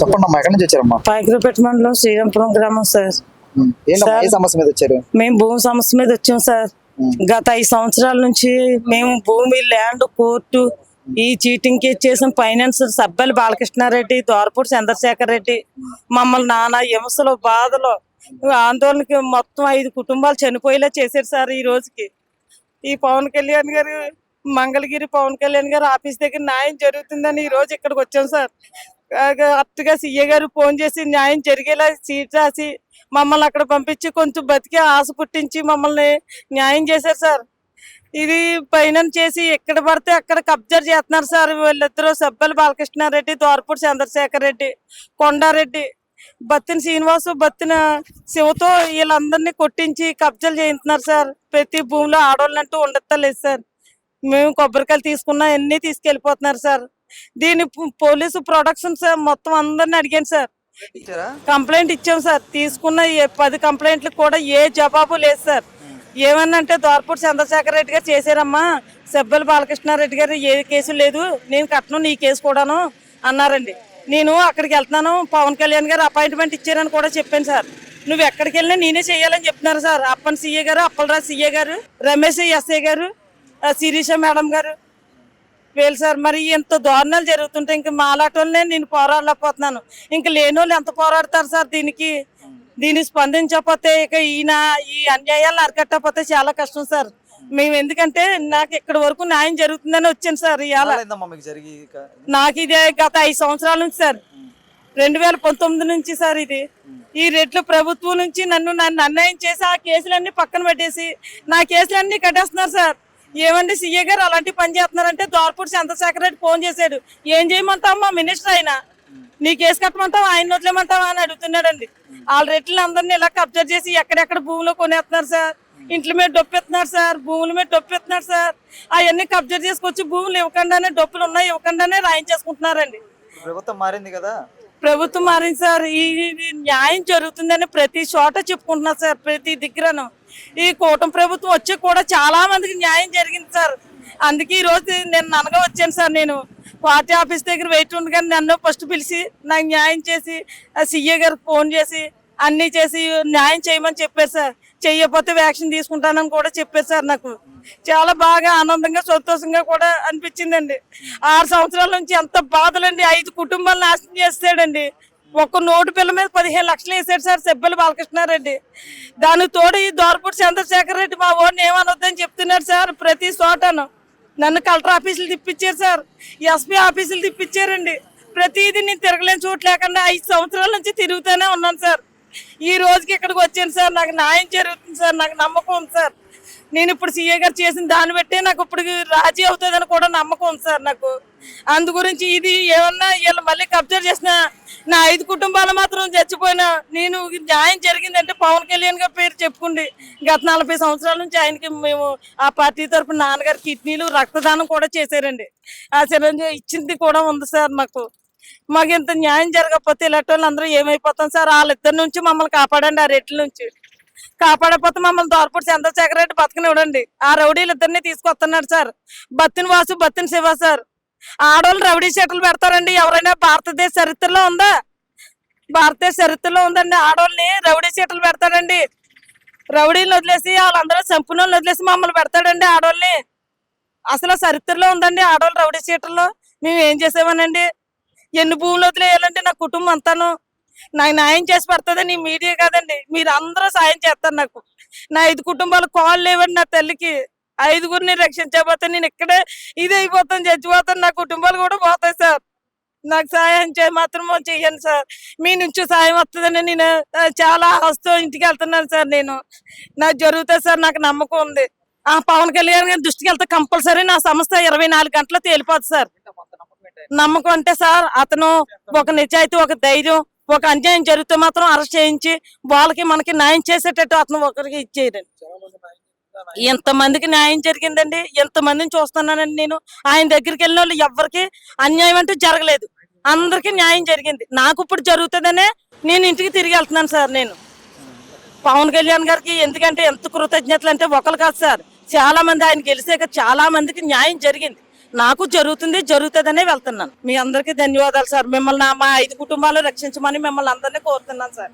చెప్పండి అమ్మా, ఎక్కడి నుంచి వచ్చారమ్మా? పాయకురపేట మండలం శ్రీరాంపురం గ్రామం సార్. ఏంటమ్మా ఏ సమస్య మీద వచ్చారు? మేము భూమి సమస్య మీద వచ్చాం సార్. గత 5 సంవత్సరాల నుంచి మేము భూమి, ల్యాండ్, కోర్టు ఈ చీటింగ్ కేసు చేసిన ఫైనాన్స్ సబ్బెల బాలకృష్ణారెడ్డి, దోరపూడి చంద్రశేఖర్ రెడ్డి మమ్మల్ని నానా హింసలు, బాధలు, ఆందోళనకి మొత్తం 5 కుటుంబాలు చనిపోయేలా చేశారు సార్. ఈ రోజుకి ఈ పవన్ కళ్యాణ్ గారు, మంగళగిరి పవన్ కళ్యాణ్ గారు ఆఫీస్ దగ్గర న్యాయం జరుగుతుందని ఈ రోజు ఇక్కడికి వచ్చాం సార్. అట్టుగా సీఏ గారు ఫోన్ చేసి న్యాయం జరిగేలా సీట్ రాసి మమ్మల్ని అక్కడ పంపించి కొంచెం బతికే ఆశ పుట్టించి మమ్మల్ని న్యాయం చేశారు సార్. ఇది ఫైనాన్స్ చేసి ఎక్కడ పడితే అక్కడ కబ్జా చేస్తున్నారు సార్. వీళ్ళిద్దరూ సబ్బెల బాలకృష్ణారెడ్డి, దోరపూడి చంద్రశేఖర్ రెడ్డి, కొండారెడ్డి, బత్తిన శ్రీనివాసు, బత్తిన శివతో వీళ్ళందరినీ కొట్టించి కబ్జాలు చేయించున్నారు సార్. ప్రతి భూమిలో ఆడవాళ్ళంటూ ఉండలేదు సార్. మేము కొబ్బరికాయలు తీసుకున్నా అన్ని తీసుకెళ్లిపోతున్నారు సార్. దీని పోలీసు ప్రొడక్షన్ సార్ మొత్తం అందరిని అడిగాను సార్. కంప్లైంట్ ఇచ్చాం సార్. తీసుకున్న 10 కంప్లైంట్లకు కూడా ఏ జవాబు లేదు సార్. ఏమన్నంటే దోరపూడి చంద్రశేఖర్ రెడ్డి గారు చేశారమ్మా, సబ్బెల బాలకృష్ణారెడ్డి గారు ఏ కేసు లేదు, నేను కట్టను, నీ కేసు కూడాను అన్నారండి. నేను అక్కడికి వెళ్తున్నాను, పవన్ కళ్యాణ్ గారు అపాయింట్మెంట్ ఇచ్చారని కూడా చెప్పాను సార్. నువ్వు ఎక్కడికి వెళ్ళినా నేనే చేయాలని చెప్తున్నారు సార్. అప్పన్ సీఏ గారు, అప్పలరాజు సీఏ గారు, రమేష్ ఎస్ఐ గారు, శిరీష మేడం గారు వేలు సార్. మరి ఎంత దారుణాలు జరుగుతుంటే ఇంక మాలాటోళ్ళనే నేను పోరాడలేకపోతున్నాను. ఇంక లేని వాళ్ళు ఎంత పోరాడతారు సార్? దీన్ని స్పందించకపోతే ఇక ఈ అన్యాయాలను అరికట్టకపోతే చాలా కష్టం సార్. మేము ఎందుకంటే నాకు ఇక్కడ వరకు న్యాయం జరుగుతుందని వచ్చాను సార్. ఇవాళ నాకు ఇదే గత 5 సంవత్సరాల నుంచి సార్, 2019 నుంచి సార్. ఈ రెడ్ల ప్రభుత్వం నుంచి నన్ను అన్యాయం చేసి ఆ కేసులన్నీ పక్కన పెట్టేసి నా కేసులన్నీ కట్టేస్తున్నారు సార్. ఏమండి సీఏ గారు అలాంటి పని చేస్తున్నారంటే దోరపూడి చంద్రశేఖర్ రెడ్డి ఫోన్ చేశాడు. ఏం చేయమంటావు మా మినిస్టర్ అయినా, నీ కేసు కట్టమంటావా, ఆయన వదిలేమంటావా అని అడుగుతున్నాడండి. వాళ్ళ రెడ్లు అందరినీ ఇలా కబ్జా చేసి ఎక్కడెక్కడ భూములు కొనేస్తున్నారు సార్. ఇంట్ల మీద డొప్పెత్తున్నారు సార్, భూముల మీద డొప్పెత్తున్నారు సార్. అవన్నీ కబ్జా చేసుకొచ్చి భూములు ఇవ్వకుండానే, డబ్బులు ఉన్నాయి ఇవ్వకుండానే రాయించేసుకుంటున్నారండి. ప్రభుత్వం మారింది కదా, ప్రభుత్వం మారింది సార్. ఈ న్యాయం జరుగుతుందని ప్రతి చోట చెప్పుకుంటున్నారు సార్, ప్రతి దగ్గరను. ఈ కూటమి ప్రభుత్వం వచ్చి కూడా చాలా మందికి న్యాయం జరిగింది సార్. అందుకే ఈ రోజు నేను ననగా వచ్చాను సార్. నేను పార్టీ ఆఫీస్ దగ్గర వెయిట్ ఉండగా నన్ను ఫస్ట్ పిలిచి నాకు న్యాయం చేసి సీఏ గారికి ఫోన్ చేసి అన్ని చేసి న్యాయం చేయమని చెప్పారు సార్. చెయ్యకపోతే వ్యాక్సిన్ తీసుకుంటానని కూడా చెప్పారు సార్. నాకు చాలా బాగా ఆనందంగా, సంతోషంగా కూడా అనిపించిందండి. 6 సంవత్సరాల నుంచి ఎంత బాధలండి. 5 కుటుంబాలను నాశనం చేస్తాడండి. ఒక్క నోటు పిల్ల మీద 15 లక్షలు వేసాడు సార్ సబ్బెల బాలకృష్ణారెడ్డి. దానికి తోడు ఈ దోరపూడి చంద్రశేఖర్ రెడ్డి మా ఓడిని ఏమనొద్దని చెప్తున్నారు సార్. ప్రతి చోటను నన్ను కలెక్టర్ ఆఫీసులు తిప్పించారు సార్, ఎస్పీ ఆఫీసులు తిప్పించారండి. ప్రతిదీ నేను తిరగలేని చోటు లేకుండా 5 సంవత్సరాల నుంచి తిరుగుతూనే ఉన్నాను సార్. ఈ రోజుకి ఇక్కడికి వచ్చాను సార్. నాకు న్యాయం జరుగుతుంది సార్, నాకు నమ్మకం ఉంది సార్. నేను ఇప్పుడు సీఏ గారు చేసిన దాన్ని బట్టే నాకు ఇప్పుడు రాజీ అవుతుందని కూడా నమ్మకం ఉంది సార్ నాకు. అందు గురించి ఇది ఏమన్నా వీళ్ళు మళ్ళీ కబ్జా చేసిన నా 5 కుటుంబాలు మాత్రం చచ్చిపోయినా నేను న్యాయం జరిగిందంటే పవన్ కళ్యాణ్ గారి పేరు చెప్పుకుండి. గత 40 సంవత్సరాల నుంచి ఆయనకి మేము ఆ పార్టీ తరఫున నాన్నగారు కిడ్నీలు, రక్తదానం కూడా చేశారండి. ఆ చిరంజీవి ఇచ్చింది కూడా ఉంది సార్. మాకు ఇంత న్యాయం జరగకపోతే ఇలాంటి వాళ్ళు అందరూ ఏమైపోతాం సార్? వాళ్ళిద్దరి నుంచి మమ్మల్ని కాపాడండి, ఆ రెడ్ల నుంచి కాపాడకపోతే మమ్మల్ని దోరపూడి చంద్రశేఖర్ రెడ్డి బతకనివ్వడండి. ఆ రౌడీలు ఇద్దరిని తీసుకొస్తున్నాడు సార్. బత్తిన వాసు, బత్తిన శివ సార్. ఆడవాళ్ళు రౌడీ షీటలు పెడతారండి. ఎవరైనా భారతదేశ చరిత్రలో ఉందా? భారతదేశ చరిత్రలో ఉందండి. ఆడవాళ్ళని రౌడీ షీటలు పెడతాడండి. రౌడీలు వదిలేసి వాళ్ళందరూ చంపునోళ్ళు వదిలేసి మమ్మల్ని పెడతాడండి ఆడవాళ్ళని. అసలు చరిత్రలో ఉందండి ఆడవాళ్ళు రౌడీ షీటల్లో? మేము ఏం చేసామనండి? ఎన్ని భూములు వదిలేయాలంటే నా కుటుంబం అంతాను నాకు న్యాయం చేసి పడుతుందని మీడియా కాదండి, మీరు అందరూ సాయం చేస్తారు నాకు. నా 5 కుటుంబాలు కాళ్ళు లేవండి. నా తల్లికి 5గురిని రక్షించకపోతే నేను ఇక్కడే ఇది అయిపోతాను, చచ్చిపోతాను. నా కుటుంబాలు కూడా పోతాయి సార్. నాకు సాయం మాత్రం చెయ్యండి సార్. మీ నుంచి సాయం వస్తుందని నేను చాలా ఆశతో ఇంటికి వెళ్తున్నాను సార్. నాకు జరుగుతుంది సార్, నాకు నమ్మకం ఉంది. ఆ పవన్ కళ్యాణ్ గారి దృష్టికి వెళ్తే కంపల్సరీ నా సమస్య 24 గంటల్లో తేలిపోతుంది సార్. నమ్మకం అంటే సార్ అతను ఒక నిజాయితీ, ఒక ధైర్యం, ఒక అన్యాయం జరిగితే మాత్రం అరెస్ట్ చేయించి వాళ్ళకి మనకి న్యాయం చేసేటట్టు అతను ఒకరికి ఇచ్చేయడండి. ఎంతమందికి న్యాయం జరిగిందండి, ఎంతమందిని చూస్తున్నానండి నేను. ఆయన దగ్గరికి వెళ్ళిన వాళ్ళు ఎవరికి అన్యాయం అంటూ జరగలేదు, అందరికీ న్యాయం జరిగింది. నాకు ఇప్పుడు జరుగుతుందనే నేను ఇంటికి తిరిగి వెళ్తున్నాను సార్. నేను పవన్ కళ్యాణ్ గారికి ఎందుకంటే ఎంత కృతజ్ఞతలు అంటే ఒకరు కాదు సార్, చాలా మంది ఆయన గెలిచాక చాలా మందికి న్యాయం జరిగింది. నాకు జరుగుతుందనే వెళ్తున్నాను. మీ అందరికీ ధన్యవాదాలు సార్. మిమ్మల్ని మా 5 కుటుంబాలు రక్షించమని మిమ్మల్ని అందరినీ కోరుతున్నాను సార్.